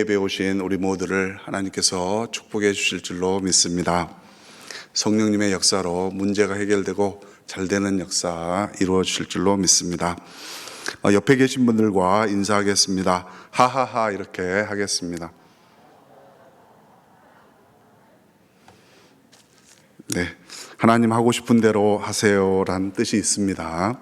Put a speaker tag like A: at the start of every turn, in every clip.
A: 예배에 오신 우리 모두를 하나님께서 축복해 주실 줄로 믿습니다. 성령님의 역사로 문제가 해결되고 잘 되는 역사 이루어 주실 줄로 믿습니다. 옆에 계신 분들과 인사하겠습니다. 하하하 이렇게 하겠습니다. 네, 하나님 하고 싶은 대로 하세요라는 뜻이 있습니다.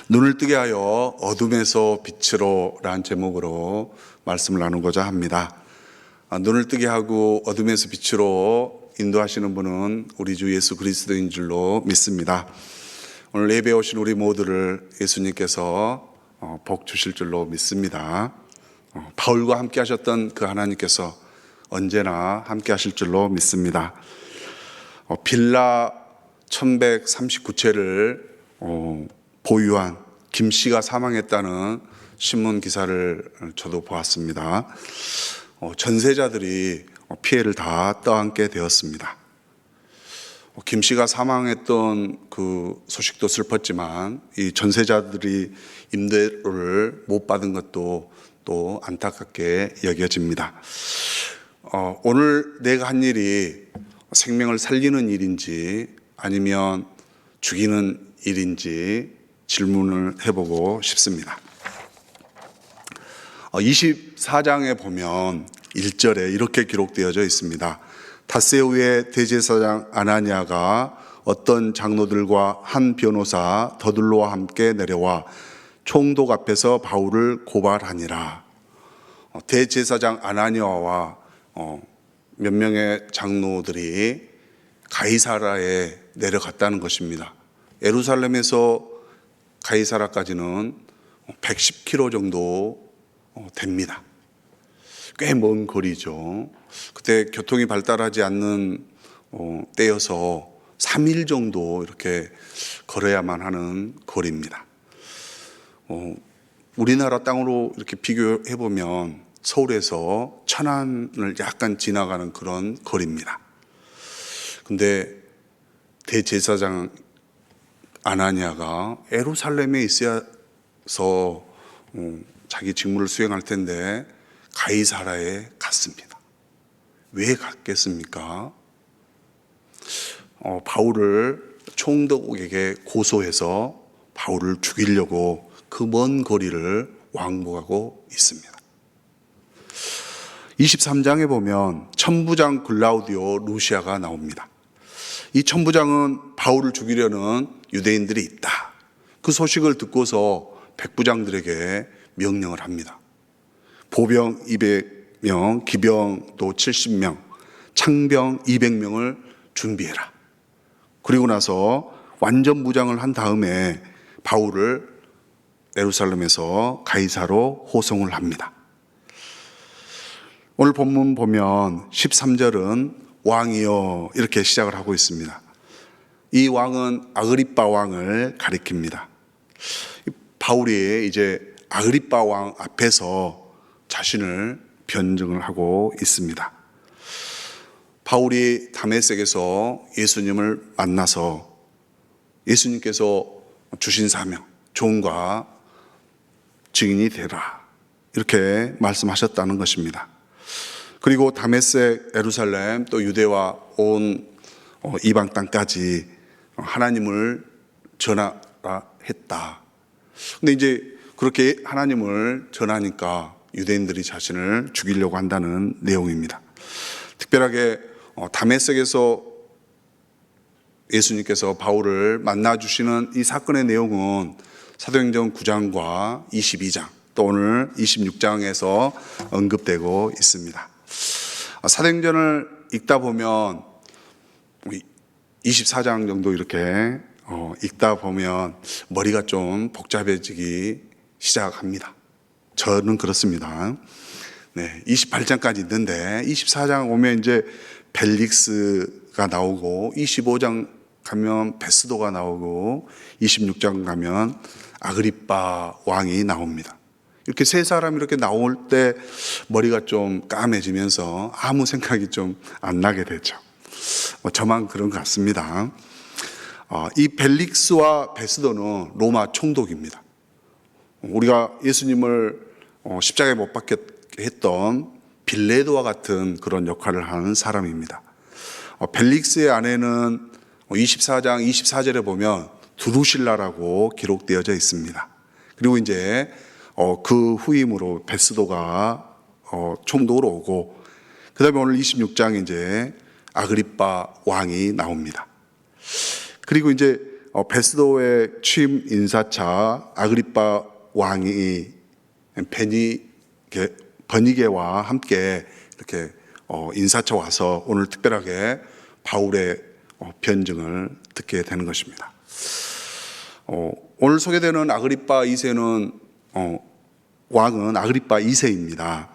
A: 눈을 뜨게 하여 어둠에서 빛으로 라는 제목으로 말씀을 나누고자 합니다. 눈을 뜨게 하고 어둠에서 빛으로 인도하시는 분은 우리 주 예수 그리스도인 줄로 믿습니다. 오늘 예배에 오신 우리 모두를 예수님께서 복 주실 줄로 믿습니다. 바울과 함께 하셨던 그 하나님께서 언제나 함께 하실 줄로 믿습니다. 빌라 1139채를 보유한 김 씨가 사망했다는 신문 기사를 저도 보았습니다. 전세자들이 피해를 다 떠안게 되었습니다. 김 씨가 사망했던 그 소식도 슬펐지만 이 전세자들이 임대료를 못 받은 것도 또 안타깝게 여겨집니다. 오늘 내가 한 일이 생명을 살리는 일인지 아니면 죽이는 일인지 질문을 해보고 싶습니다. 24장에 보면 1절에 이렇게 기록되어져 있습니다. 닷새 후에 대제사장 아나니아가 어떤 장로들과 한 변호사 더둘로와 함께 내려와 총독 앞에서 바울을 고발하니라. 대제사장 아나니아와 몇 명의 장로들이 가이사라에 내려갔다는 것입니다. 예루살렘에서 가이사라까지는 110km 정도 됩니다. 꽤 먼 거리죠. 그때 교통이 발달하지 않는 때여서 3일 정도 이렇게 걸어야만 하는 거리입니다. 우리나라 땅으로 이렇게 비교해 보면 서울에서 천안을 약간 지나가는 그런 거리입니다. 근데 대제사장 아나니아가 예루살렘에 있어서 자기 직무를 수행할 텐데 가이사라에 갔습니다. 왜 갔겠습니까? 바울을 총독에게 고소해서 바울을 죽이려고 그 먼 거리를 왕복하고 있습니다. 23장에 보면 천부장 글라우디오 루시아가 나옵니다. 이 천부장은 바울을 죽이려는 유대인들이 있다. 그 소식을 듣고서 백부장들에게 명령을 합니다. 보병 200명, 기병도 70명, 창병 200명을 준비해라. 그리고 나서 완전 무장을 한 다음에 바울을 예루살렘에서 가이사로 호송을 합니다. 오늘 본문 보면 13절은 왕이여 이렇게 시작을 하고 있습니다. 이 왕은 아그리빠 왕을 가리킵니다. 바울이 이제 아그리빠 왕 앞에서 자신을 변증을 하고 있습니다. 바울이 다메섹에서 예수님을 만나서 예수님께서 주신 사명, 종과 증인이 되라 이렇게 말씀하셨다는 것입니다. 그리고 다메섹, 예루살렘, 또 유대와 온 이방 땅까지 하나님을 전하라 했다. 근데 이제 그렇게 하나님을 전하니까 유대인들이 자신을 죽이려고 한다는 내용입니다. 특별하게 다메섹에서 예수님께서 바울을 만나주시는 이 사건의 내용은 사도행전 9장과 22장, 또 오늘 26장에서 언급되고 있습니다. 사도행전을 읽다 보면 24장 정도 이렇게 읽다 보면 머리가 좀 복잡해지기 시작합니다. 저는 그렇습니다. 네, 28장까지 있는데 24장 오면 이제 벨릭스가 나오고 25장 가면 베스도가 나오고 26장 가면 아그리빠 왕이 나옵니다. 이렇게 세 사람이 이렇게 나올 때 머리가 좀 까매지면서 아무 생각이 좀 안 나게 되죠. 저만 그런 것 같습니다. 이 벨릭스와 베스도는 로마 총독입니다. 우리가 예수님을 십자가에 못 박혔 했던 빌레도와 같은 그런 역할을 하는 사람입니다. 벨릭스의 아내는 24장 24절에 보면 두루실라라고 기록되어져 있습니다. 그리고 이제 그 후임으로 베스도가 총독으로 오고, 그 다음에 오늘 26장에 이제 아그리빠 왕이 나옵니다. 그리고 이제 베스도의 취임 인사차 아그리빠 왕이 버니게와 함께 이렇게 인사차 와서 오늘 특별하게 바울의 변증을 듣게 되는 것입니다. 오늘 소개되는 아그리빠 2세는 왕은 아그리빠 2세입니다.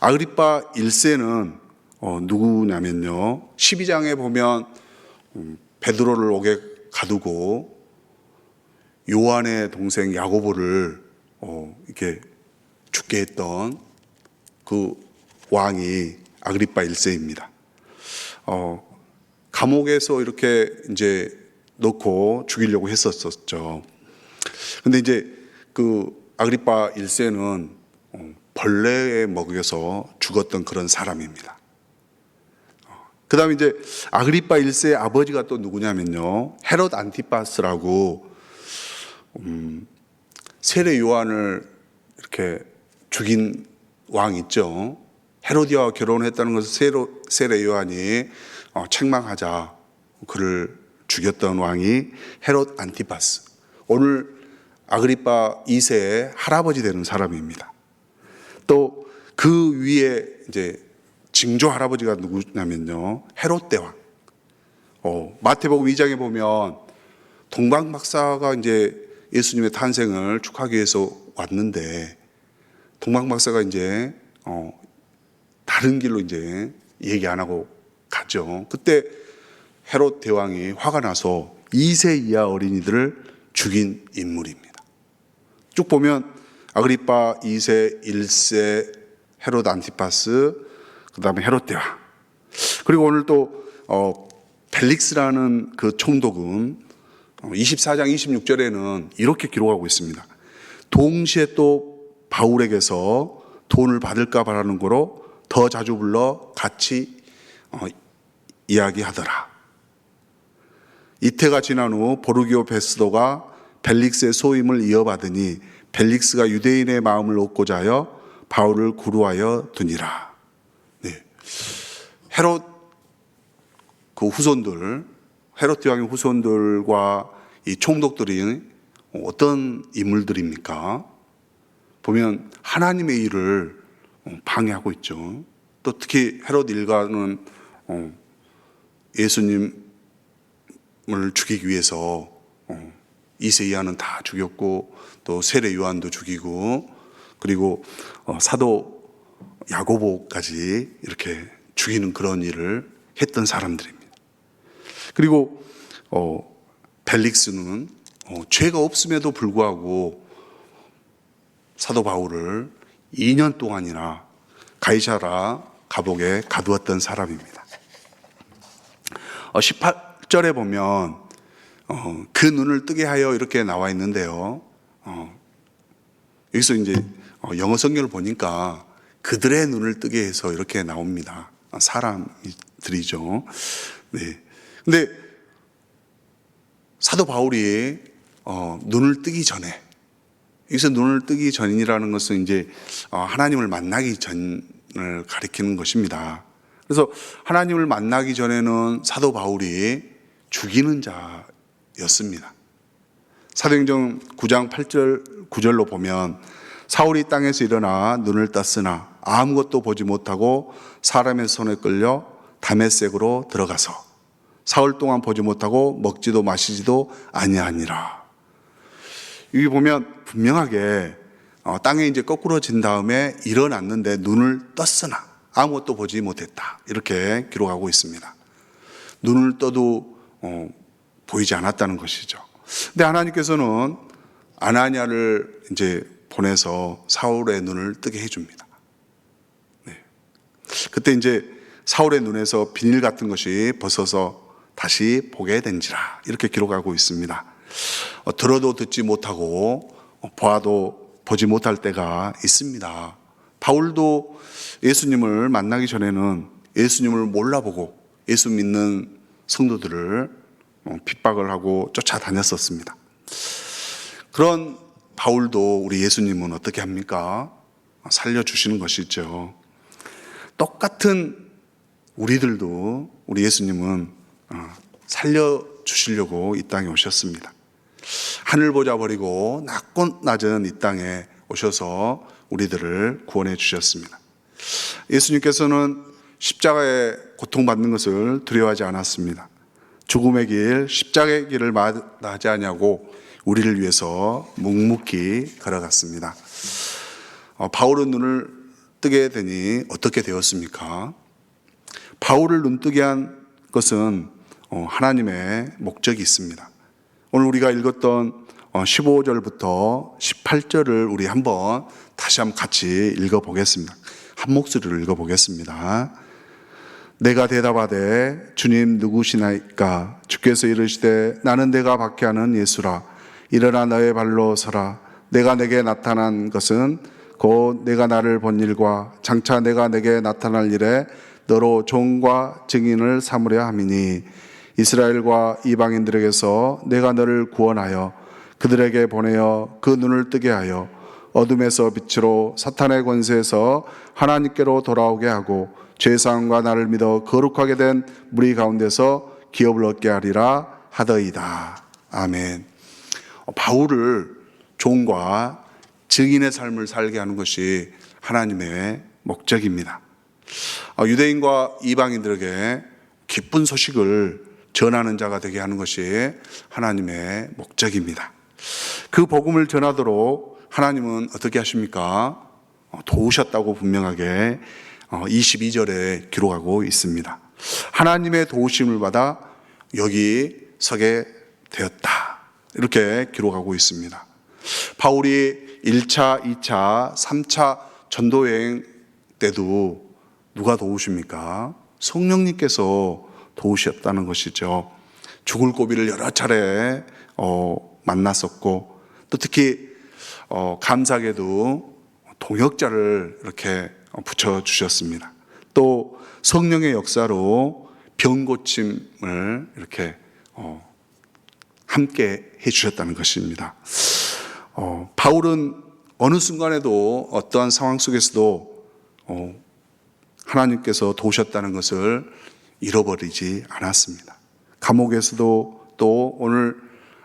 A: 아그리빠 1세는 누구냐면요, 12장에 보면 베드로를 옥에 가두고 요한의 동생 야고보를 이렇게 죽게 했던 그 왕이 아그리빠 1세입니다. 감옥에서 이렇게 이제 넣고 죽이려고 했었죠. 근데 이제 그 아그리빠 1세는 벌레에 먹여서 죽었던 그런 사람입니다. 그 다음에 이제 아그리빠 1세의 아버지가 또 누구냐면요, 헤롯 안티파스라고 세례 요한을 이렇게 죽인 왕 있죠. 헤로디아와 결혼했다는 것을 세례 요한이 책망하자 그를 죽였던 왕이 헤롯 안티파스. 오늘 아그리빠 2세의 할아버지 되는 사람입니다. 또 그 위에 이제 징조 할아버지가 누구냐면요, 헤롯 대왕. 마태복음 2장에 보면 동방 박사가 이제 예수님의 탄생을 축하하기 위해서 왔는데, 동방 박사가 이제 다른 길로 이제 얘기 안 하고 가죠. 그때 헤롯 대왕이 화가 나서 2세 이하 어린이들을 죽인 인물입니다. 쭉 보면 아그리빠 2세, 1세, 헤롯 안티파스, 그 다음에 헤롯 대왕. 그리고 오늘 또 벨릭스라는 그 총독은 24장 26절에는 이렇게 기록하고 있습니다. 동시에 또 바울에게서 돈을 받을까 바라는 거로 더 자주 불러 같이 이야기하더라. 이태가 지난 후 보르기오 베스도가 벨릭스의 소임을 이어받으니 벨릭스가 유대인의 마음을 얻고자 하여 바울을 구루하여 두니라. 네. 헤롯 그 후손들, 헤롯 대왕의 후손들과 이 총독들이 어떤 인물들입니까? 보면 하나님의 일을 방해하고 있죠. 또 특히 헤롯 일가는 예수님을 죽이기 위해서 2세 이하는 다 죽였고, 또 세례 요한도 죽이고, 그리고 사도 야고보까지 이렇게 죽이는 그런 일을 했던 사람들입니다. 그리고 벨릭스는 죄가 없음에도 불구하고 사도 바울을 2년 동안이나 가이사라 감옥에 가두었던 사람입니다. 18절에 보면 그 눈을 뜨게 하여 이렇게 나와 있는데요, 여기서 이제 영어 성경을 보니까 그들의 눈을 뜨게 해서 이렇게 나옵니다. 사람들이죠. 네. 근데 사도 바울이 눈을 뜨기 전에, 여기서 눈을 뜨기 전이라는 것은 이제 하나님을 만나기 전을 가리키는 것입니다. 그래서 하나님을 만나기 전에는 사도 바울이 죽이는 자였습니다. 사도행전 9장 8절 9절로 보면 사울이 땅에서 일어나 눈을 떴으나 아무것도 보지 못하고 사람의 손에 끌려 다메섹으로 들어가서 사흘 동안 보지 못하고 먹지도 마시지도 아니하니라. 여기 보면 분명하게 땅에 이제 거꾸러진 다음에 일어났는데 눈을 떴으나 아무것도 보지 못했다, 이렇게 기록하고 있습니다. 눈을 떠도 보이지 않았다는 것이죠. 근데 하나님께서는 아나니아를 이제 보내서 사울의 눈을 뜨게 해줍니다. 네. 그때 이제 사울의 눈에서 비닐 같은 것이 벗어서 다시 보게 된지라, 이렇게 기록하고 있습니다. 들어도 듣지 못하고 보아도 보지 못할 때가 있습니다. 바울도 예수님을 만나기 전에는 예수님을 몰라보고 예수 믿는 성도들을 핍박을 하고 쫓아다녔었습니다. 그런 바울도 우리 예수님은 어떻게 합니까? 살려주시는 것이죠. 똑같은 우리들도 우리 예수님은 살려주시려고 이 땅에 오셨습니다. 하늘 보자 버리고 낮고 낮은 이 땅에 오셔서 우리들을 구원해 주셨습니다. 예수님께서는 십자가에 고통받는 것을 두려워하지 않았습니다. 죽음의 길, 십자가의 길을 마다하지 않냐고 우리를 위해서 묵묵히 걸어갔습니다. 바울은 눈을 뜨게 되니 어떻게 되었습니까? 바울을 눈뜨게 한 것은 하나님의 목적이 있습니다. 오늘 우리가 읽었던 15절부터 18절을 우리 다시 한번 같이 읽어보겠습니다. 한 목소리로 읽어보겠습니다. 내가 대답하되 주님 누구시나이까? 주께서 이르시되 나는 내가 박해하는 예수라. 일어나 너의 발로 서라. 내가 내게 나타난 것은 곧 내가 나를 본 일과 장차 내가 내게 나타날 일에 너로 종과 증인을 삼으려 함이니 이스라엘과 이방인들에게서 내가 너를 구원하여 그들에게 보내어 그 눈을 뜨게 하여 어둠에서 빛으로 사탄의 권세에서 하나님께로 돌아오게 하고 죄사함과 나를 믿어 거룩하게 된 무리 가운데서 기업을 얻게 하리라 하더이다. 아멘. 바울을 종과 증인의 삶을 살게 하는 것이 하나님의 목적입니다. 유대인과 이방인들에게 기쁜 소식을 전하는 자가 되게 하는 것이 하나님의 목적입니다. 그 복음을 전하도록 하나님은 어떻게 하십니까? 도우셨다고 분명하게 22절에 기록하고 있습니다. 하나님의 도우심을 받아 여기 서게 되었다. 이렇게 기록하고 있습니다. 바울이 1차, 2차, 3차 전도여행 때도 누가 도우십니까? 성령님께서 도우셨다는 것이죠. 죽을 고비를 여러 차례 만났었고 또 특히 감사하게도 동역자를 이렇게 붙여주셨습니다. 또 성령의 역사로 병 고침을 이렇게 함께 해주셨다는 것입니다. 바울은 어느 순간에도 어떠한 상황 속에서도 하나님께서 도우셨다는 것을 잃어버리지 않았습니다. 감옥에서도 또 오늘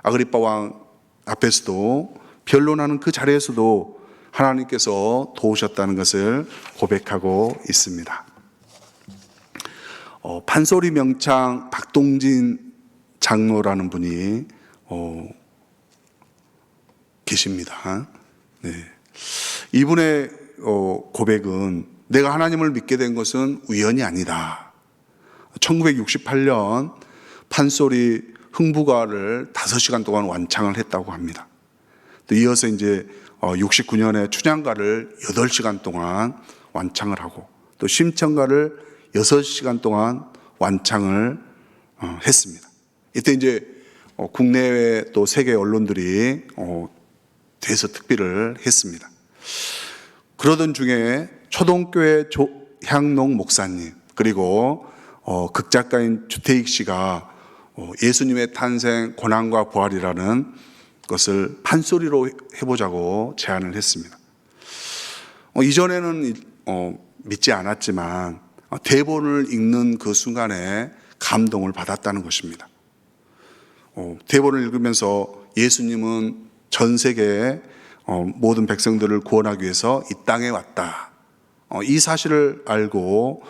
A: 아그리빠 왕 앞에서도 변론하는 그 자리에서도 하나님께서 도우셨다는 것을 고백하고 있습니다. 판소리 명창 박동진 장로라는 분이 계십니다. 네. 이분의 고백은 내가 하나님을 믿게 된 것은 우연이 아니다. 1968년 판소리 흥부가를 5시간 동안 완창을 했다고 합니다. 또 이어서 이제 69년에 춘향가를 8시간 동안 완창을 하고 또 심청가를 6시간 동안 완창을 했습니다. 이때 이제 국내외 또 세계 언론들이 대서특필을 했습니다. 그러던 중에 초동교회 조향농 목사님 그리고 극작가인 주태익 씨가 예수님의 탄생 고난과 부활이라는 것을 판소리로 해보자고 제안을 했습니다. 이전에는 믿지 않았지만 대본을 읽는 그 순간에 감동을 받았다는 것입니다. 대본을 읽으면서 예수님은 전 세계의 모든 백성들을 구원하기 위해서 이 땅에 왔다. 이 사실을 알고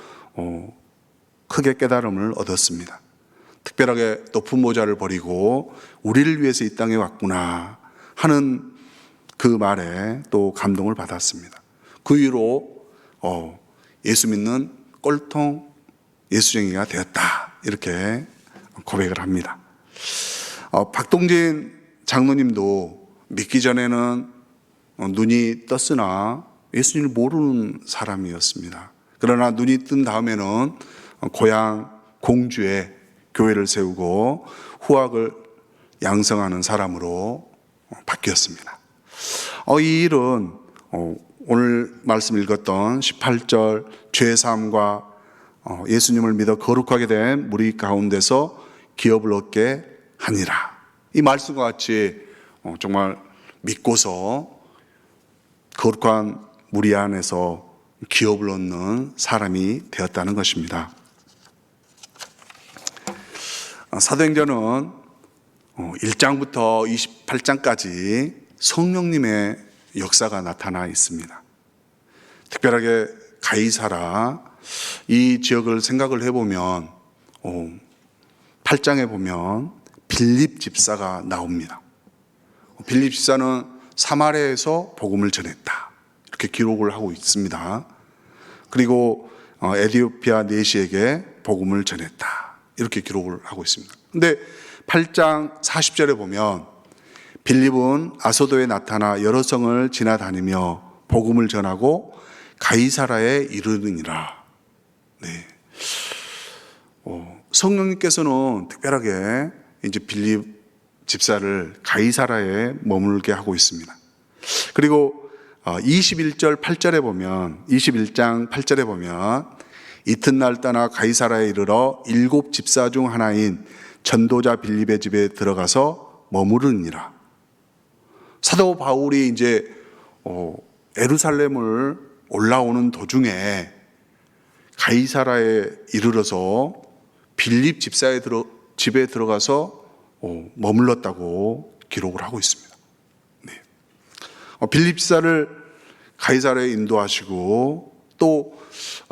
A: 크게 깨달음을 얻었습니다. 특별하게 높은 모자를 버리고 우리를 위해서 이 땅에 왔구나 하는 그 말에 또 감동을 받았습니다. 그 이후로 예수 믿는 꼴통 예수쟁이가 되었다 이렇게 고백을 합니다. 박동진 장로님도 믿기 전에는 눈이 떴으나 예수님을 모르는 사람이었습니다. 그러나 눈이 뜬 다음에는 고향 공주에 교회를 세우고 후학을 양성하는 사람으로 바뀌었습니다. 이 일은 오늘 말씀 읽었던 18절 죄사함과 예수님을 믿어 거룩하게 된 무리 가운데서 기업을 얻게 하니라. 이 말씀과 같이 정말 믿고서 거룩한 무리 안에서 기업을 얻는 사람이 되었다는 것입니다. 사도행전은 1장부터 28장까지 성령님의 역사가 나타나 있습니다. 특별하게 가이사라 이 지역을 생각을 해보면 8장에 보면 빌립 집사가 나옵니다. 빌립 집사는 사마리아에서 복음을 전했다, 이렇게 기록을 하고 있습니다. 그리고 에티오피아 내시에게 복음을 전했다, 이렇게 기록을 하고 있습니다. 근데 8장 40절에 보면 빌립은 아소도에 나타나 여러 성을 지나다니며 복음을 전하고 가이사라에 이르느니라. 네. 성령님께서는 특별하게 이제 빌립 집사를 가이사라에 머물게 하고 있습니다. 그리고 21절 8절에 보면 21장 8절에 보면 이튿날 떠나 가이사라에 이르러 7 집사 중 하나인 전도자 빌립의 집에 들어가서 머무르니라. 사도 바울이 이제 예루살렘을 올라오는 도중에 가이사라에 이르러서 빌립 집사의 집에 들어가서 머물렀다고 기록을 하고 있습니다. 네. 빌립 집사를 가이사라에 인도하시고 또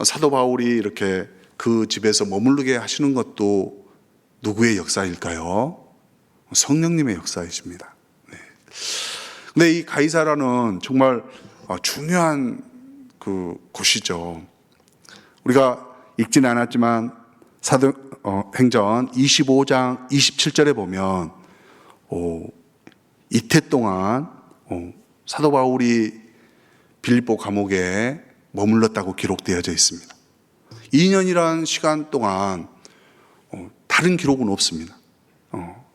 A: 사도 바울이 이렇게 그 집에서 머무르게 하시는 것도 누구의 역사일까요? 성령님의 역사이십니다. 네. 근데 이 가이사라는 정말 중요한 그 곳이죠. 우리가 읽지는 않았지만 사도행전 25장 27절에 보면 이태 동안 사도 바울이 빌립보 감옥에 머물렀다고 기록되어져 있습니다. 2년이라는 시간 동안 다른 기록은 없습니다.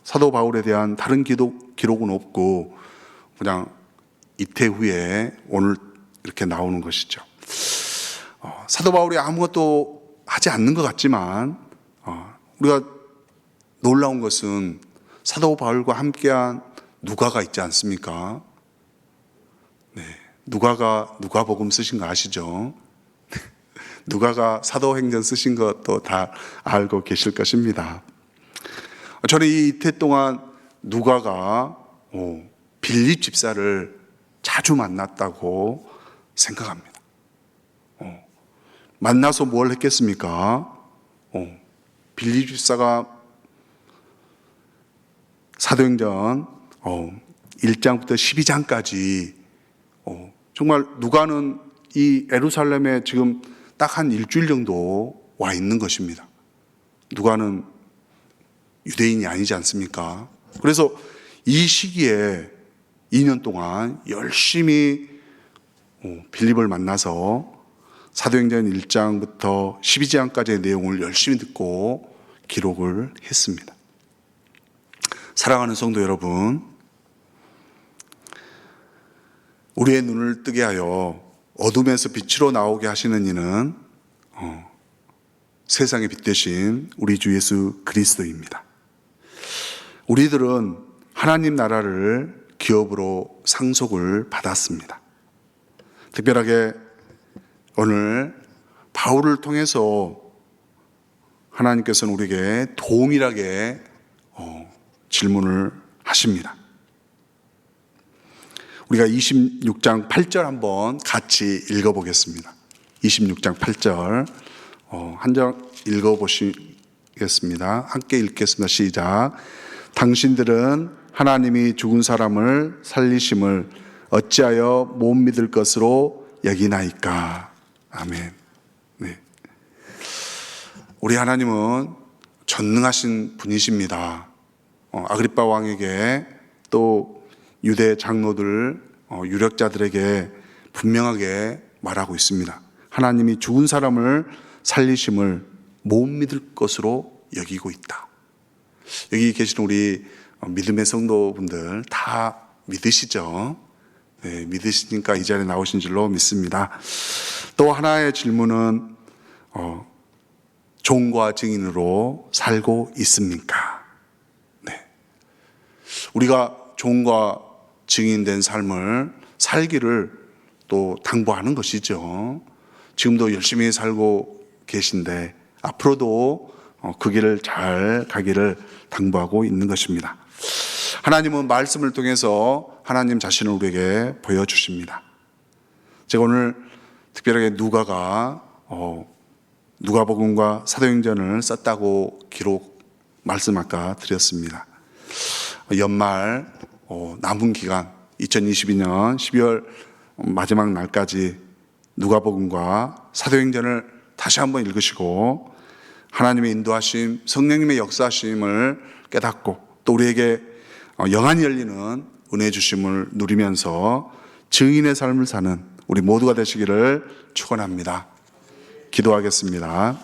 A: 사도 바울에 대한 다른 기록은 없고 그냥 이태 후에 오늘 이렇게 나오는 것이죠. 사도 바울이 아무것도 하지 않는 것 같지만 우리가 놀라운 것은 사도 바울과 함께한 누가가 있지 않습니까? 네, 누가가 누가복음 쓰신 거 아시죠? 누가가 사도행전 쓰신 것도 다 알고 계실 것입니다. 저는 이 이태 동안 누가가 빌립 집사를 자주 만났다고 생각합니다. 만나서 뭘 했겠습니까? 빌립 집사가 사도행전 1장부터 12장까지 정말 누가는 이 예루살렘에 지금 딱 한 일주일 정도 와 있는 것입니다. 누가는 유대인이 아니지 않습니까? 그래서 이 시기에 2년 동안 열심히 빌립을 만나서 사도행전 1장부터 12장까지의 내용을 열심히 듣고 기록을 했습니다. 사랑하는 성도 여러분, 우리의 눈을 뜨게 하여 어둠에서 빛으로 나오게 하시는 이는 세상의 빛 되신 우리 주 예수 그리스도입니다. 우리들은 하나님 나라를 기업으로 상속을 받았습니다. 특별하게 오늘 바울을 통해서 하나님께서는 우리에게 동일하게 질문을 하십니다. 우리가 26장 8절 한번 같이 읽어보겠습니다. 26장 8절 한 절 읽어보시겠습니다. 함께 읽겠습니다. 시작. 당신들은 하나님이 죽은 사람을 살리심을 어찌하여 못 믿을 것으로 여기나이까. 아멘. 네. 우리 하나님은 전능하신 분이십니다. 아그리빠 왕에게 또 유대 장로들, 유력자들에게 분명하게 말하고 있습니다. 하나님이 죽은 사람을 살리심을 못 믿을 것으로 여기고 있다. 여기 계신 우리 믿음의 성도분들 다 믿으시죠? 네, 믿으시니까 이 자리에 나오신 줄로 믿습니다. 또 하나의 질문은 종과 증인으로 살고 있습니까? 네. 우리가 종과 증인된 삶을 살기를 또 당부하는 것이죠. 지금도 열심히 살고 계신데 앞으로도 그 길을 잘 가기를 당부하고 있는 것입니다. 하나님은 말씀을 통해서 하나님 자신을 우리에게 보여주십니다. 제가 오늘 특별하게 누가복음과 사도행전을 썼다고 기록 말씀 아까 드렸습니다. 연말 남은 기간 2022년 12월 마지막 날까지 누가복음과 사도행전을 다시 한번 읽으시고 하나님의 인도하심, 성령님의 역사하심을 깨닫고 또 우리에게 영안이 열리는 은혜 주심을 누리면서 증인의 삶을 사는 우리 모두가 되시기를 축원합니다. 기도하겠습니다.